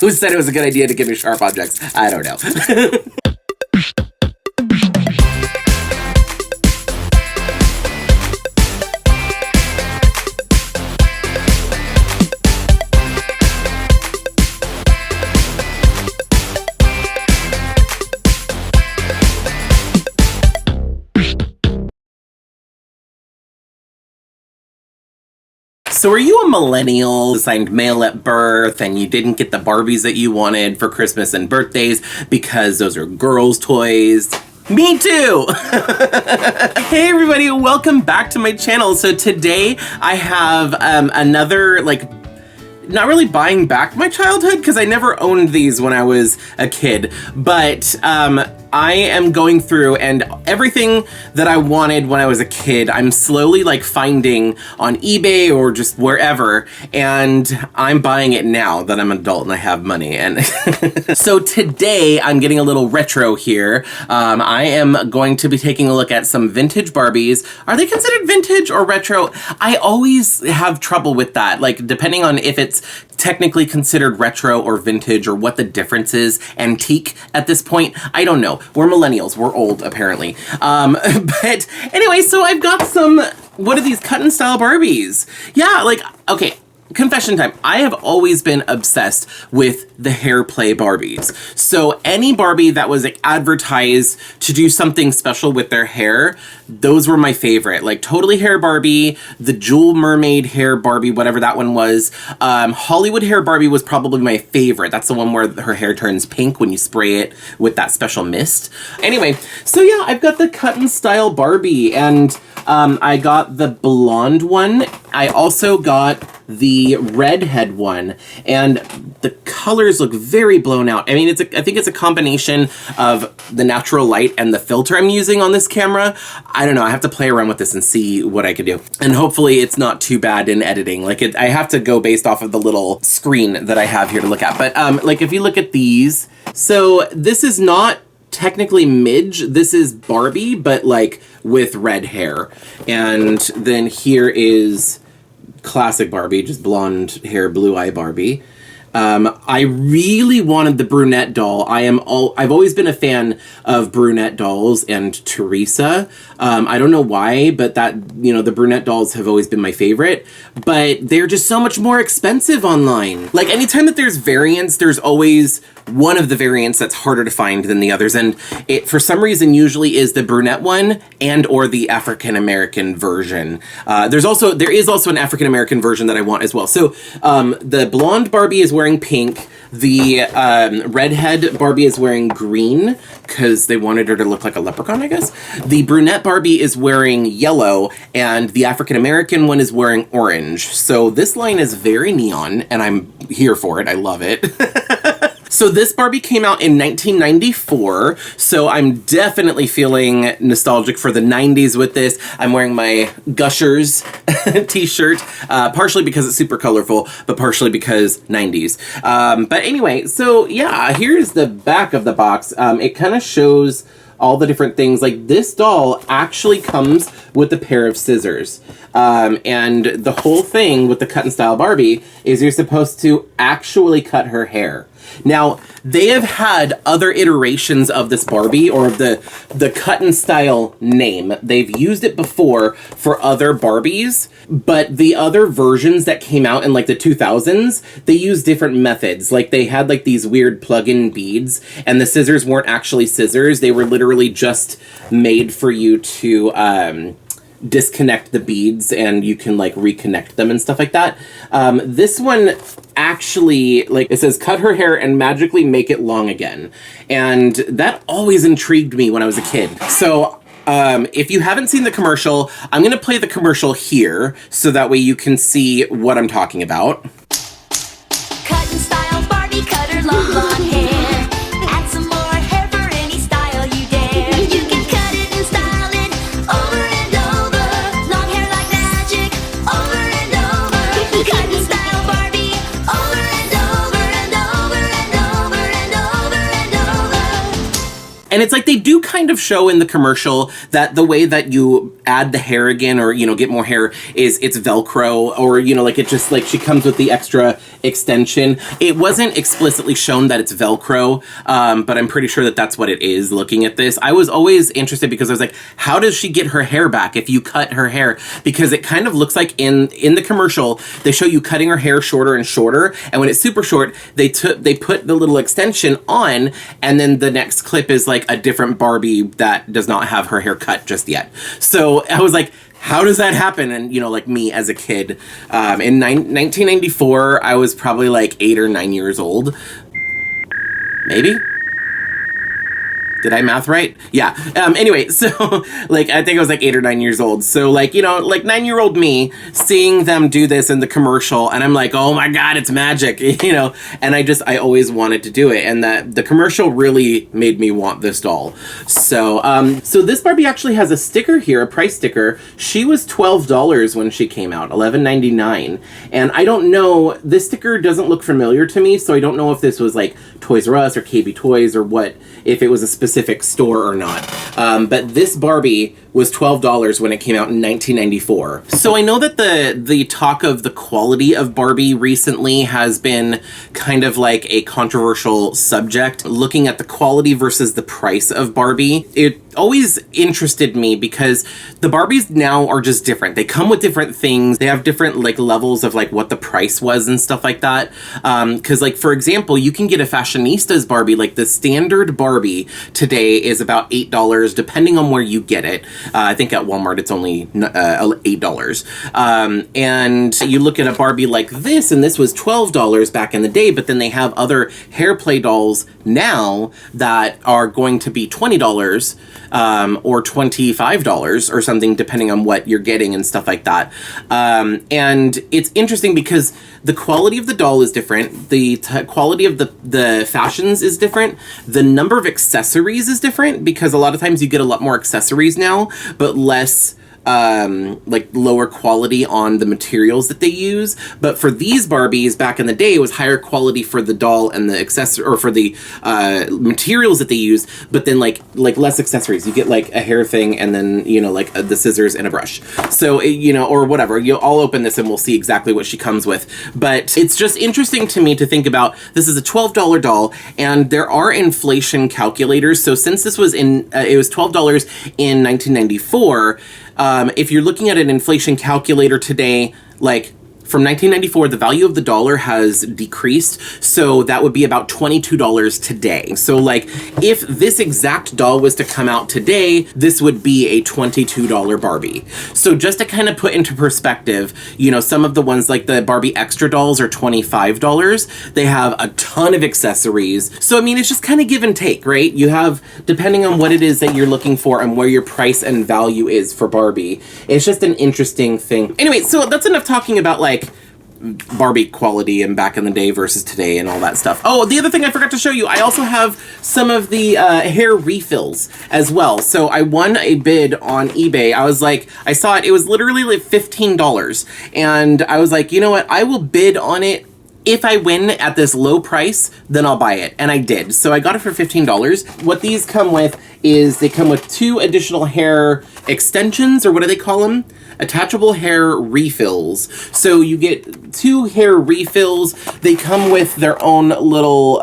Who said it was a good idea to give me sharp objects? I don't know. So are you a millennial, assigned male at birth, and you didn't get the Barbies that you wanted for Christmas and birthdays because those are girls' toys? Me too! Hey everybody, welcome back to my channel. So today I have another, not really buying back my childhood, because I never owned these when I was a kid, but I am going through, and everything that I wanted when I was a kid, I'm slowly finding on eBay or just wherever, and I'm buying it now that I'm an adult and I have money. And so today I'm getting a little retro here. I am going to be taking a look at some vintage Barbies. Are they considered vintage or retro? I always have trouble with that, depending on if it's technically considered retro or vintage or what the difference is. Antique at this point, I don't know. We're millennials, we're old apparently. But anyway, so I've got some, what are these Cut Style Barbies? Yeah, okay. Confession time. I have always been obsessed with the hair play Barbies. So any Barbie that was advertised to do something special with their hair, those were my favorite. Totally Hair Barbie, the Jewel Mermaid Hair Barbie, whatever that one was. Hollywood Hair Barbie was probably my favorite. That's the one where her hair turns pink when you spray it with that special mist. Anyway, so yeah, I've got the Cut Style Barbie, and I got the blonde one. I also got the redhead one, and the colors look very blown out. I mean, I think it's a combination of the natural light and the filter I'm using on this camera. I don't know, I have to play around with this and see what I could do. And hopefully it's not too bad in editing. I have to go based off of the little screen that I have here to look at. But if you look at these, so this is not technically Midge, this is Barbie, but with red hair. And then here is classic Barbie, just blonde hair, blue eye Barbie. I really wanted the brunette doll. I've always been a fan of brunette dolls and Teresa. I don't know why, but the brunette dolls have always been my favorite, but they're just so much more expensive online. Anytime that there's variants, there's always one of the variants that's harder to find than the others, and it for some reason usually is the brunette one and or the African American version. There is also an African American version that I want as well. So the blonde Barbie is wearing pink. The redhead Barbie is wearing green because they wanted her to look like a leprechaun, I guess. The brunette Barbie is wearing yellow, and the African American one is wearing orange. So this line is very neon, and I'm here for it. I love it. So this Barbie came out in 1994, so I'm definitely feeling nostalgic for the 90s with this. I'm wearing my Gushers t-shirt, partially because it's super colorful, but partially because 90s. But anyway, so yeah, here's the back of the box. It kind of shows all the different things. This doll actually comes with a pair of scissors. And the whole thing with the Cut Style Barbie is you're supposed to actually cut her hair. Now, they have had other iterations of this Barbie, or of the Cut Style name. They've used it before for other Barbies, but the other versions that came out in the 2000s, they used different methods. They had these weird plug-in beads, and the scissors weren't actually scissors. They were literally just made for you to disconnect the beads, and you can reconnect them and stuff like that. This one actually, it says cut her hair and magically make it long again, and that always intrigued me when I was a kid. So if you haven't seen the commercial, I'm gonna play the commercial here so that way you can see what I'm talking about. Cut Style Barbie, cut her long blonde hair. Add some more hair for any style you dare. You can cut it and style it over and over. Long hair like magic, over and over. Cut Style Barbie, over and over and over and over and over and over. And it's like they do kind of show in the commercial that the way that you add the hair again, or, you know, get more hair, is it's Velcro, or, you know, like it just, like, she comes with the extra extension. It wasn't explicitly shown that it's Velcro, but I'm pretty sure that that's what it is looking at this. I was always interested because I was like, how does she get her hair back if you cut her hair? Because it kind of looks like in the commercial, they show you cutting her hair shorter and shorter, and when it's super short, they put the little extension on, and then the next clip is like a different Barbie that does not have her hair cut just yet. So I was like, how does that happen? And, you know, like me as a kid, in 1994, I was probably like 8 or 9 years old. Maybe? Did I math right? Yeah. Anyway, so, like, I think I was like 8 or 9 years old. So, like, you know, like 9-year-old me seeing them do this in the commercial, and I'm like, oh my God, it's magic, you know? And I always wanted to do it. And the commercial really made me want this doll. So, so this Barbie actually has a sticker here, a price sticker. She was $12 when she came out, $11.99. And I don't know, this sticker doesn't look familiar to me, so I don't know if this was like Toys R Us or KB Toys or what, if it was a specific store or not. But this Barbie was $12 when it came out in 1994. So I know that the talk of the quality of Barbie recently has been kind of like a controversial subject. Looking at the quality versus the price of Barbie, it always interested me because the Barbies now are just different. They come with different things. They have different like levels of like what the price was and stuff like that. Cause like, for example, you can get a fashionistas Barbie, like the standard Barbie today is about $8 depending on where you get it. I think at Walmart it's only $8. And you look at a Barbie like this, and this was $12 back in the day, but then they have other hair play dolls now that are going to be $20 or $25 or something, depending on what you're getting and stuff like that. And it's interesting because the quality of the doll is different. The quality of the fashions is different. The number of accessories is different because a lot of times you get a lot more accessories now, but less like lower quality on the materials that they use. But for these Barbies back in the day, it was higher quality for the doll and the accessory, or for the materials that they use, but then like less accessories. You get like a hair thing and then, you know, like the scissors and a brush. So, you know, or whatever. I'll open this and we'll see exactly what she comes with. But it's just interesting to me to think about, this is a $12 doll, and there are inflation calculators. So since this was it was $12 in 1994, if you're looking at an inflation calculator today, like from 1994, the value of the dollar has decreased, so that would be about $22 today. So like, if this exact doll was to come out today, this would be a $22 Barbie. So just to kind of put into perspective, you know, some of the ones like the Barbie extra dolls are $25. They have a ton of accessories. So I mean, it's just kind of give and take, right? You have, depending on what it is that you're looking for and where your price and value is for Barbie. It's just an interesting thing. Anyway, so that's enough talking about like Barbie quality and back in the day versus today and all that stuff. Oh, the other thing I forgot to show you, I also have some of the hair refills as well. So I won a bid on eBay. I was like, I saw it, it was literally like $15. And I was like, you know what, I will bid on it. If I win at this low price, then I'll buy it. And I did. So I got it for $15. What these come with is they come with 2 additional hair extensions, or what do they call them? Attachable hair refills. So you get 2 hair refills. They come with their own little,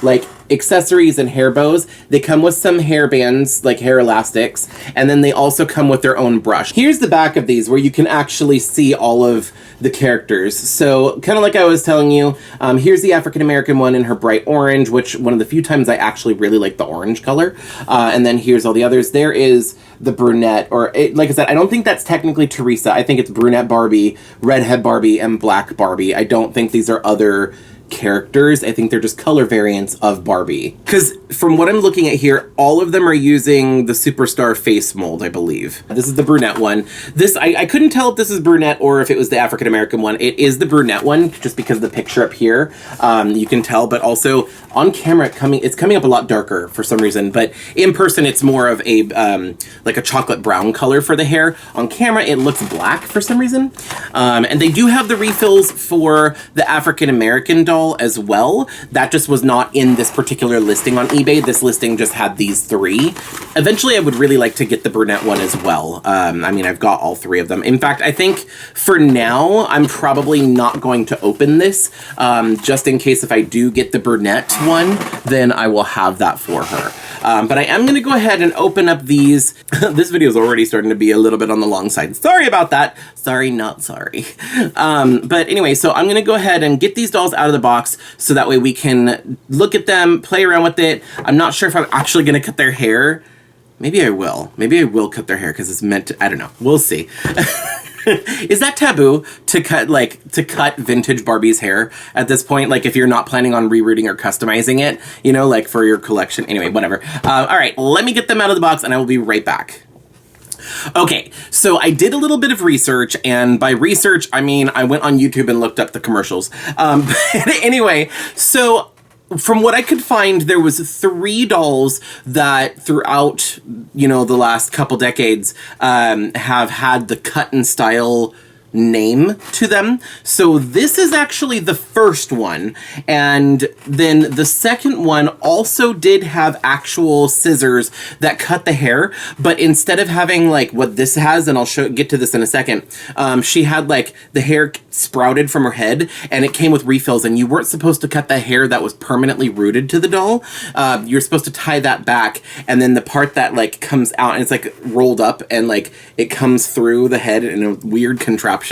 like, accessories and hair bows. They come with some hair bands, like hair elastics, and then they also come with their own brush. Here's the back of these where you can actually see all of the characters. So kind of like I was telling you, here's the African-American one in her bright orange, which one of the few times I actually really like the orange color. And then here's all the others. There is the brunette, or like I said, I don't think that's technically Teresa. I think it's brunette Barbie, redhead Barbie, and black Barbie. I don't think these are other characters. I think they're just color variants of Barbie. Because from what I'm looking at here, all of them are using the Superstar face mold, I believe. This is the brunette one. This, I couldn't tell if this is brunette or if it was the African-American one. It is the brunette one, just because of the picture up here. You can tell, but also on camera, it's coming up a lot darker for some reason, but in person, it's more of a, like a chocolate brown color for the hair. On camera, it looks black for some reason. And they do have the refills for the African-American doll. doll as well. That just was not in this particular listing on eBay. This listing just had these 3. Eventually, I would really like to get the brunette one as well. I mean, I've got all 3 of them. In fact, I think for now, I'm probably not going to open this, just in case if I do get the brunette one, then I will have that for her. But I am going to go ahead and open up these. This video is already starting to be a little bit on the long side. Sorry about that. Sorry, not sorry. But anyway, so I'm going to go ahead and get these dolls out of the box so that way we can look at them, play around with it. I'm not sure if I'm actually going to cut their hair. Maybe I will. Maybe I will cut their hair because it's meant to, I don't know. We'll see. Is that taboo to cut vintage Barbie's hair at this point? Like if you're not planning on rerouting or customizing it, you know, like for your collection. Anyway, whatever. All right, let me get them out of the box and I will be right back. Okay, so I did a little bit of research, and by research, I mean I went on YouTube and looked up the commercials. But anyway, so from what I could find, there was 3 dolls that throughout, you know, the last couple decades have had the Cut and Style name to them. So this is actually the first one, and then the second one also did have actual scissors that cut the hair, but instead of having like what this has, and I'll get to this in a second, she had like the hair sprouted from her head, and it came with refills, and you weren't supposed to cut the hair that was permanently rooted to the doll. You're supposed to tie that back, and then the part that like comes out and it's like rolled up and like it comes through the head in a weird contraption,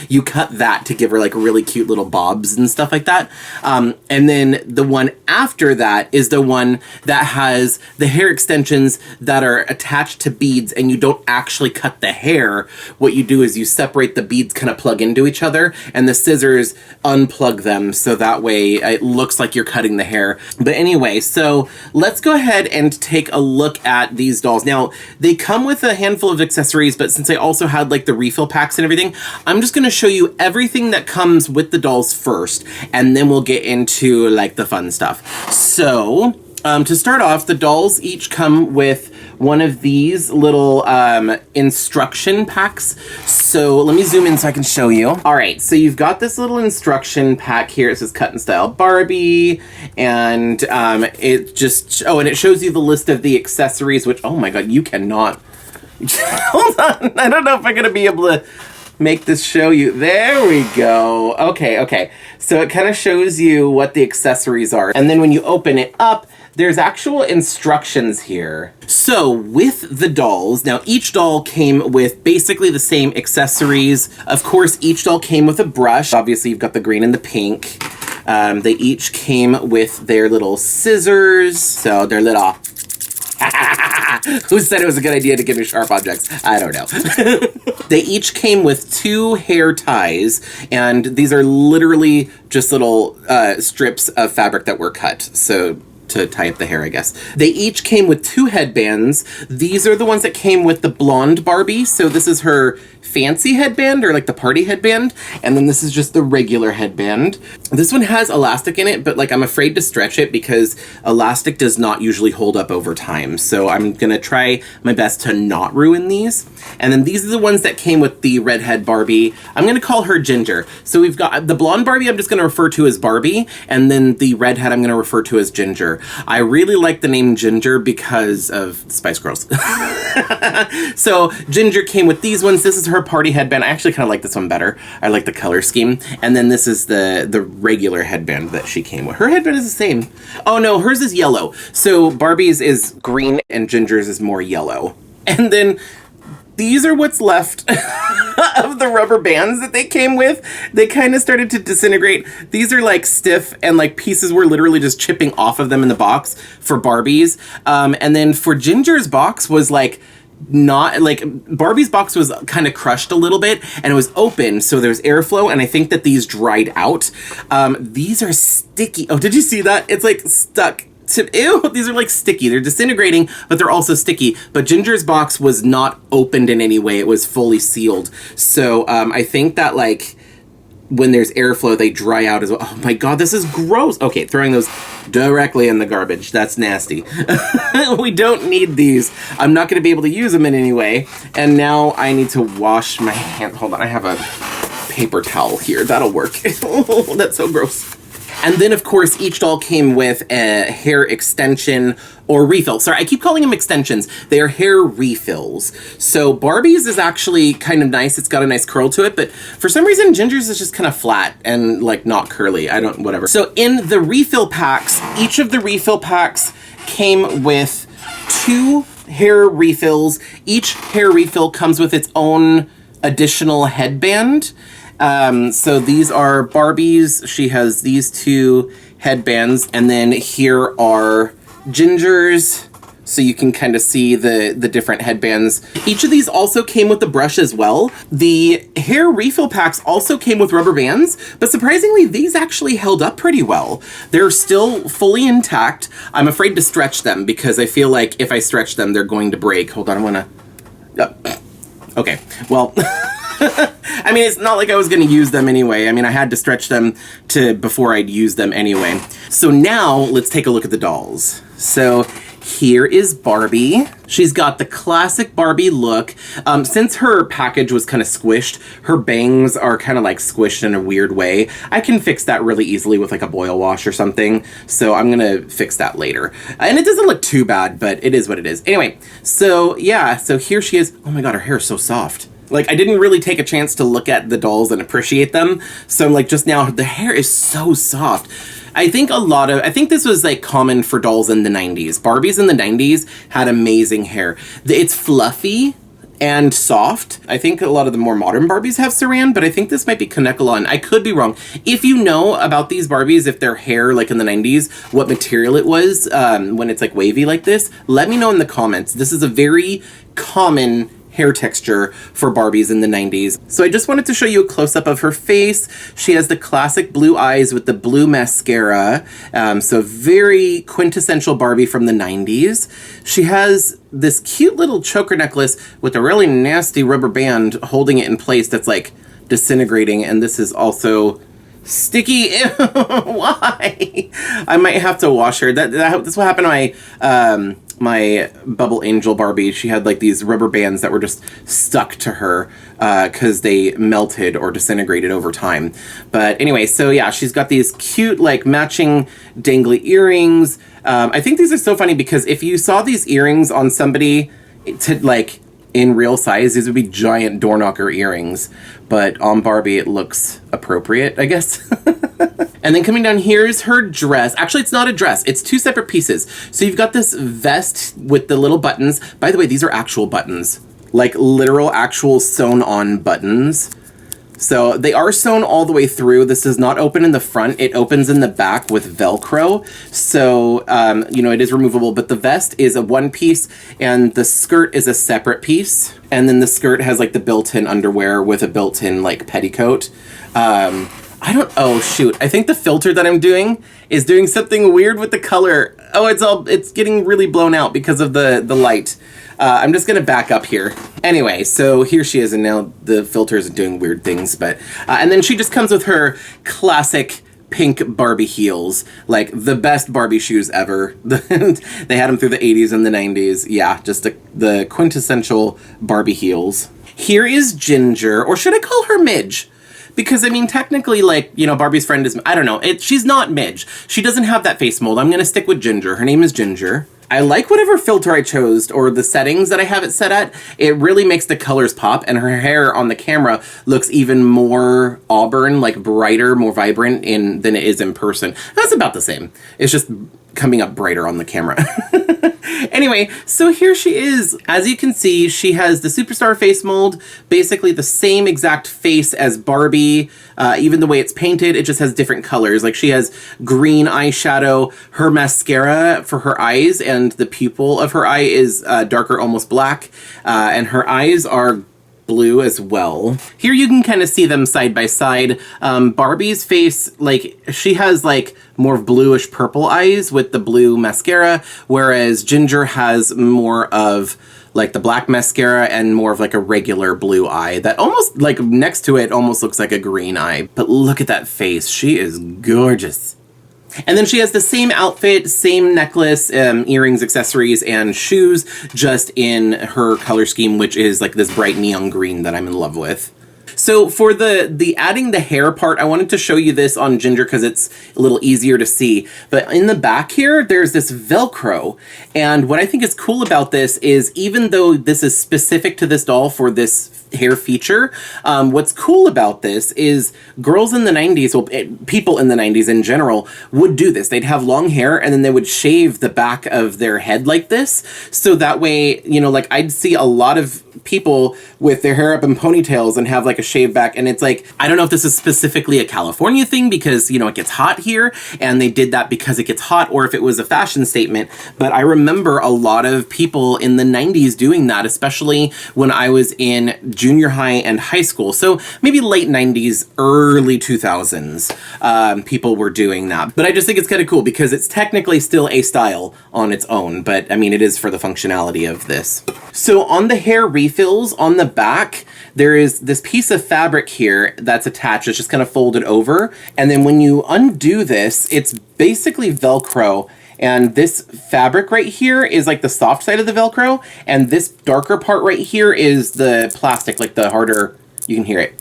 you cut that to give her like really cute little bobs and stuff like that. And then the one after that is the one that has the hair extensions that are attached to beads, and you don't actually cut the hair. What you do is you separate the beads, kind of plug into each other, and the scissors unplug them so that way it looks like you're cutting the hair. But anyway, so let's go ahead and take a look at these dolls. Now, they come with a handful of accessories, but since I also had like the refill packs and everything, I'm just going to show you everything that comes with the dolls first, and then we'll get into like the fun stuff. So, to start off, the dolls each come with one of these little instruction packs. So let me zoom in so I can show you. All right, so you've got this little instruction pack here. It says Cut and Style Barbie, and it just, oh, and it shows you the list of the accessories, which, oh my God, you cannot. Hold on, I don't know if I'm gonna be able to make this show you. There we go. Okay. So it kind of shows you what the accessories are. And then when you open it up, there's actual instructions here. So with the dolls, now each doll came with basically the same accessories. Of course, each doll came with a brush. Obviously, you've got the green and the pink. They each came with their little scissors. So their little... Who said it was a good idea to give me sharp objects? I don't know. They each came with 2 hair ties, and these are literally just little strips of fabric that were cut. So to tie up the hair, I guess. They each came with 2 headbands. These are the ones that came with the blonde Barbie. So this is her fancy headband, or like the party headband, and then this is just the regular headband. This one has elastic in it, but like I'm afraid to stretch it because elastic does not usually hold up over time. So I'm gonna try my best to not ruin these. And then these are the ones that came with the redhead Barbie. I'm gonna call her Ginger. So we've got the blonde Barbie I'm just gonna refer to as Barbie, and then the redhead I'm gonna refer to as Ginger. I really like the name Ginger because of Spice Girls. So Ginger came with these ones. This is her party headband. I actually kind of like this one better. I like the color scheme. And then this is the regular headband that she came with. Her headband is the same. Oh no, hers is yellow. So Barbie's is green and Ginger's is more yellow. And then these are what's left of the rubber bands that they came with. They kind of started to disintegrate. These are like stiff, and like pieces were literally just chipping off of them in the box for Barbie's. And then for Ginger's box was like, not like Barbie's box was kind of crushed a little bit, and it was open, so there's airflow, and I think that these dried out. These are sticky. Oh, did you see that? It's like stuck. Ew, these are like sticky. They're disintegrating, but they're also sticky. But Ginger's box was not opened in any way. It was fully sealed. So I think that like when there's airflow, they dry out as well. Oh my God, this is gross. Okay, throwing those directly in the garbage. That's nasty. We don't need these. I'm not going to be able to use them in any way. And now I need to wash my hand. Hold on, I have a paper towel here. That'll work. That's so gross. And then, of course, each doll came with a hair extension or refill. Sorry, I keep calling them extensions. They are hair refills. So Barbie's is actually kind of nice. It's got a nice curl to it, but for some reason, Ginger's is just kind of flat and like not curly. Whatever. So in the refill packs, each of the refill packs came with 2 hair refills. Each hair refill comes with its own additional headband. So these are Barbie's. She has these 2 headbands, and then here are Ginger's. So you can kind of see the different headbands. Each of these also came with the brush as well. The hair refill packs also came with rubber bands, but surprisingly, these actually held up pretty well. They're still fully intact. I'm afraid to stretch them because I feel like if I stretch them, they're going to break. Hold on, I wanna... Okay, well... I mean, it's not like I was going to use them anyway. I mean, I had to stretch them before I'd use them anyway. So now let's take a look at the dolls. So here is Barbie. She's got the classic Barbie look. Since her package was kind of squished, her bangs are kind of like squished in a weird way. I can fix that really easily with like a boil wash or something. So I'm going to fix that later. And it doesn't look too bad, but it is what it is. Anyway, so yeah, so here she is. Oh my God, her hair is so soft. Like, I didn't really take a chance to look at the dolls and appreciate them. So, like, just now, the hair is so soft. I think this was, like, common for dolls in the 90s. Barbies in the 90s had amazing hair. It's fluffy and soft. I think a lot of the more modern Barbies have saran, but I think this might be Kanekalon. I could be wrong. If you know about these Barbies, if their hair, like in the 90s, what material it was when it's, like, wavy like this, let me know in the comments. This is a very common hair texture for Barbies in the 90s. So I just wanted to show you a close-up of her face. She has the classic blue eyes with the blue mascara. So very quintessential Barbie from the 90s. She has this cute little choker necklace with a really nasty rubber band holding it in place that's like disintegrating. And this is also sticky. Ew, why? I might have to wash her. That's what happened to my Bubble Angel Barbie. She had like these rubber bands that were just stuck to her because they melted or disintegrated over time. But anyway, so yeah, she's got these cute like matching dangly earrings. I think these are so funny because if you saw these earrings on somebody in real size, these would be giant door knocker earrings. But on Barbie, it looks appropriate, I guess. And then coming down here is her dress. Actually, it's not a dress. It's 2 separate pieces. So you've got this vest with the little buttons. By the way, these are actual buttons. Like literal, actual sewn-on buttons. So they are sewn all the way through. This does not open in the front. It opens in the back with Velcro. So, it is removable. But the vest is a one piece and the skirt is a separate piece. And then the skirt has like the built-in underwear with a built-in like petticoat. Oh shoot. I think the filter that I'm doing is doing something weird with the color. Oh, it's getting really blown out because of the light. I'm just gonna back up here. Anyway, so here she is, and now the filter is doing weird things, but, and then she just comes with her classic pink Barbie heels, like the best Barbie shoes ever. They had them through the 80s and the 90s. Yeah, just the quintessential Barbie heels. Here is Ginger, or should I call her Midge? Because, I mean, technically, like, Barbie's friend is, I don't know, she's not Midge. She doesn't have that face mold. I'm going to stick with Ginger. Her name is Ginger. I like whatever filter I chose, or the settings that I have it set at. It really makes the colors pop, and her hair on the camera looks even more auburn, like brighter, more vibrant than it is in person. That's about the same. It's just coming up brighter on the camera. Anyway, so here she is. As you can see, she has the Superstar face mold, basically the same exact face as Barbie. Even the way it's painted, it just has different colors. Like she has green eyeshadow, her mascara for her eyes, and the pupil of her eye is darker, almost black. And her eyes are blue as well. Here you can kind of see them side by side. Barbie's face, like, she has like more bluish purple eyes with the blue mascara, whereas Ginger has more of like the black mascara and more of like a regular blue eye that almost, like, next to it almost looks like a green eye. But look at that face. She is gorgeous. And then she has the same outfit, same necklace, earrings, accessories, and shoes, just in her color scheme, which is like this bright neon green that I'm in love with. So for the adding the hair part, I wanted to show you this on Ginger because it's a little easier to see. But in the back here, there's this Velcro. And what I think is cool about this is even though this is specific to this doll for this hair feature, what's cool about this is girls in the 90s, well, people in the 90s in general, would do this. They'd have long hair and then they would shave the back of their head like this. So that way, you know, like I'd see a lot of people with their hair up in ponytails and have like a shaved back. And it's like, I don't know if this is specifically a California thing because, you know, it gets hot here and they did that because it gets hot, or if it was a fashion statement. But I remember a lot of people in the 90s doing that, especially when I was in junior high and high school. So maybe late 90s, early 2000s, people were doing that. But I just think it's kind of cool because it's technically still a style on its own. But I mean, it is for the functionality of this. So on the hair refills on the back, there is this piece of fabric here that's attached. It's just kind of folded over. And then when you undo this, it's basically Velcro. And this fabric right here is like the soft side of the Velcro. And this darker part right here is the plastic, like the harder, you can hear it.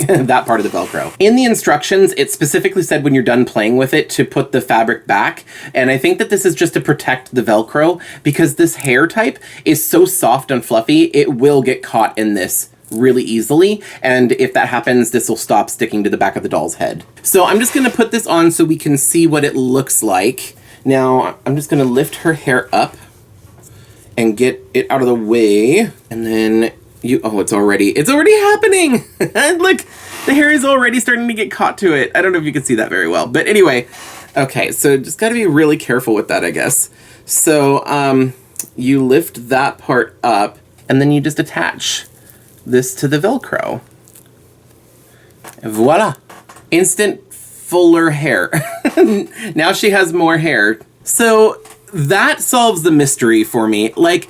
That part of the Velcro. In the instructions, it specifically said when you're done playing with it to put the fabric back. And I think that this is just to protect the Velcro because this hair type is so soft and fluffy, it will get caught in this really easily. And if that happens, this will stop sticking to the back of the doll's head. So I'm just gonna put this on so we can see what it looks like. Now, I'm just gonna lift her hair up and get it out of the way. And then oh, it's already happening. Look, the hair is already starting to get caught to it. I don't know if you can see that very well, but anyway. Okay, so just gotta be really careful with that, I guess. So, you lift that part up and then you just attach this to the Velcro. And voila, instant fuller hair. Now she has more hair. So that solves the mystery for me. Like,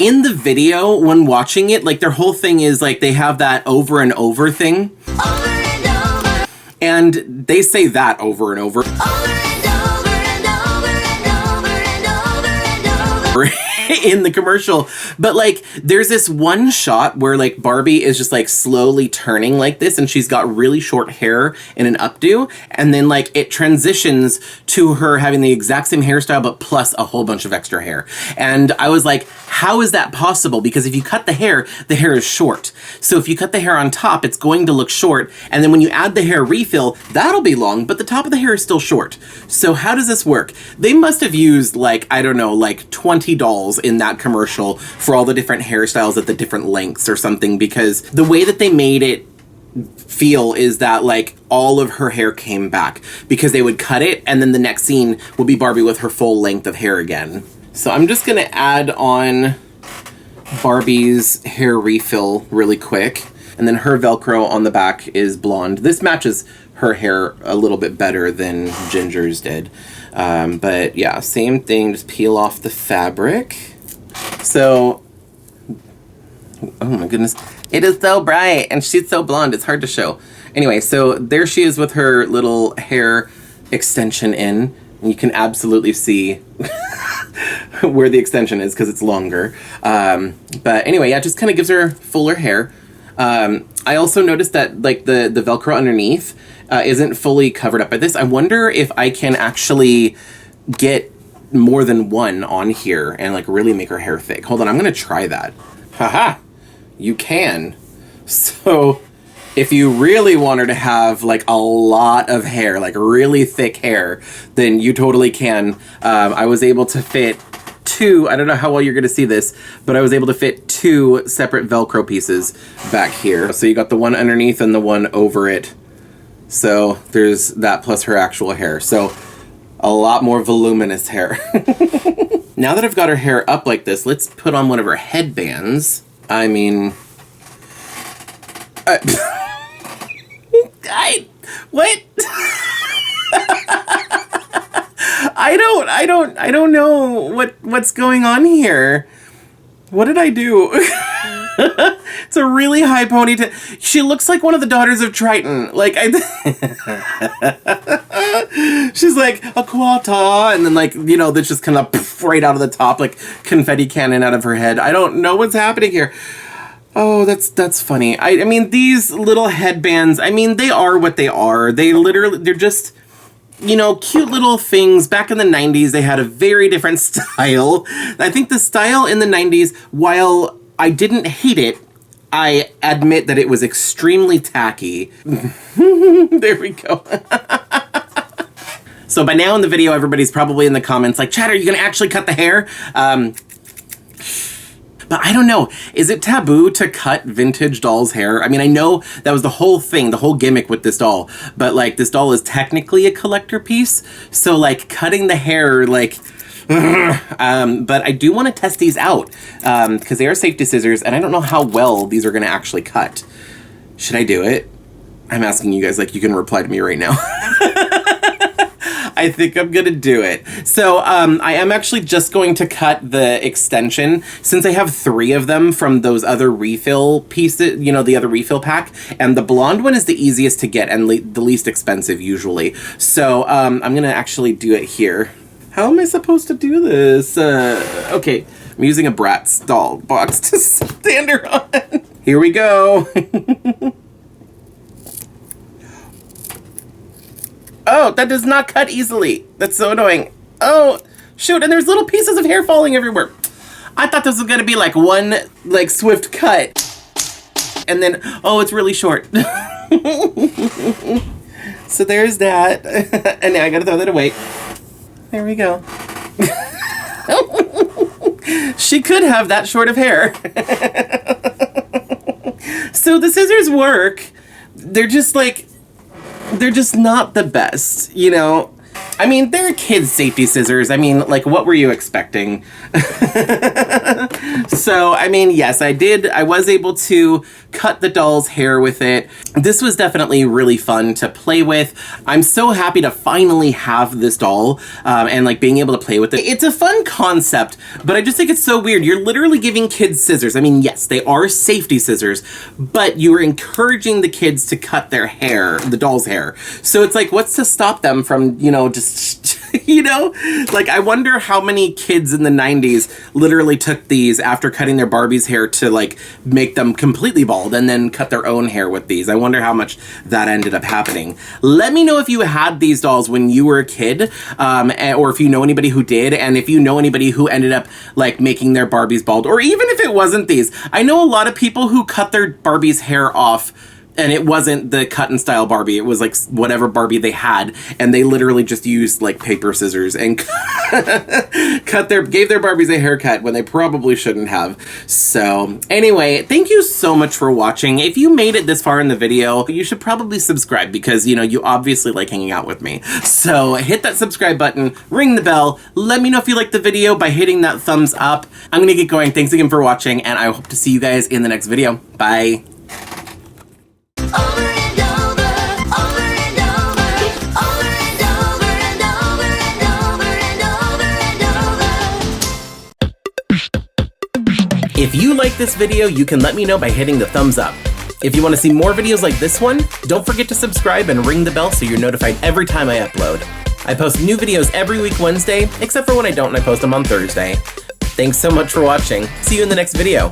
in the video, when watching it, like their whole thing is like they have that over and over thing. Over and over. And they say that over and over. Over and over and over and over and over and over. In the commercial. But like there's this one shot where like Barbie is just like slowly turning like this and she's got really short hair in an updo, and then like it transitions to her having the exact same hairstyle but plus a whole bunch of extra hair. And I was like, how is that possible? Because if you cut the hair is short. So if you cut the hair on top, it's going to look short, and then when you add the hair refill, that'll be long, but the top of the hair is still short. So how does this work? They must have used like, I don't know, like 20 dolls in that commercial for all the different hairstyles at the different lengths or something, because the way that they made it feel is that like all of her hair came back because they would cut it and then the next scene will be Barbie with her full length of hair again. So I'm just gonna add on Barbie's hair refill really quick, and then her Velcro on the back is blonde. This matches her hair a little bit better than Ginger's did. But yeah, same thing, just peel off the fabric. So, oh my goodness, it is so bright and she's so blonde, it's hard to show. Anyway, so there she is with her little hair extension in, and you can absolutely see where the extension is because it's longer. But anyway, yeah, it just kind of gives her fuller hair. I also noticed that like the Velcro underneath isn't fully covered up by this. I wonder if I can actually get more than one on here and like really make her hair thick. Hold on, I'm gonna try that. Haha, you can. So if you really want her to have like a lot of hair, like really thick hair, then you totally can. I was able to fit two, I don't know how well you're gonna see this, but I was able to fit two separate Velcro pieces back here. So you got the one underneath and the one over it. So there's that plus her actual hair. So a lot more voluminous hair. Now that I've got her hair up like this, let's put on one of her headbands. I mean, what? I don't know what's going on here. What did I do? It's a really high ponytail. She looks like one of the daughters of Triton. Like, she's like a quata, and then like, you know, that's just kind of right out of the top, like confetti cannon out of her head. I don't know what's happening here. Oh, that's funny. I mean, these little headbands, I mean, they are what they are. They're just, you know, cute little things. Back in the 90s, they had a very different style. I think the style in the 90s, while I didn't hate it, I admit that it was extremely tacky. There we go. So by now in the video, everybody's probably in the comments like, Chad, are you gonna actually cut the hair? But I don't know, is it taboo to cut vintage dolls' hair? I mean, I know that was the whole thing, the whole gimmick with this doll, but like this doll is technically a collector piece, so like cutting the hair, like, but I do want to test these out because they are safety scissors and I don't know how well these are going to actually cut. Should I do it? I'm asking you guys, like, you can reply to me right now. I think I'm gonna do it. So I am actually just going to cut the extension since I have 3 of them from those other refill pieces, you know, the other refill pack. And the blonde one is the easiest to get and the least expensive usually. So I'm gonna actually do it here. How am I supposed to do this? Okay, I'm using a Bratz doll box to stand her on. Here we go. Oh, that does not cut easily. That's so annoying. Oh, shoot, and there's little pieces of hair falling everywhere. I thought this was gonna be like one, like, swift cut. And then, oh, it's really short. So there's that. And now I gotta throw that away. There we go. She could have that short of hair. So the scissors work. They're just like, they're just not the best, you know? I mean, they're kids' safety scissors. I mean, like, what were you expecting? So, I mean, yes, I was able to cut the doll's hair with it. This was definitely really fun to play with. I'm so happy to finally have this doll and, like, being able to play with it. It's a fun concept, but I just think it's so weird. You're literally giving kids scissors. I mean, yes, they are safety scissors, but you're encouraging the kids to cut their hair, the doll's hair. So it's like, what's to stop them from, you know, just, you know? Like, I wonder how many kids in the 90s literally took these after cutting their Barbie's hair to, like, make them completely bald and then cut their own hair with these. I wonder how much that ended up happening. Let me know if you had these dolls when you were a kid, or if you know anybody who did, and if you know anybody who ended up, like, making their Barbies bald, or even if it wasn't these. I know a lot of people who cut their Barbie's hair off and it wasn't the Cut Style Barbie. It was like whatever Barbie they had, and they literally just used like paper scissors and gave their Barbies a haircut when they probably shouldn't have. So anyway, thank you so much for watching. If you made it this far in the video, you should probably subscribe because, you know, you obviously like hanging out with me. So hit that subscribe button, ring the bell. Let me know if you liked the video by hitting that thumbs up. I'm gonna get going. Thanks again for watching, and I hope to see you guys in the next video. Bye. Over and over, over and over, over and over and over and over and over and over. If you like this video, you can let me know by hitting the thumbs up. If you want to see more videos like this one, don't forget to subscribe and ring the bell so you're notified every time I upload. I post new videos every week Wednesday, except for when I don't and I post them on Thursday. Thanks so much for watching. See you in the next video.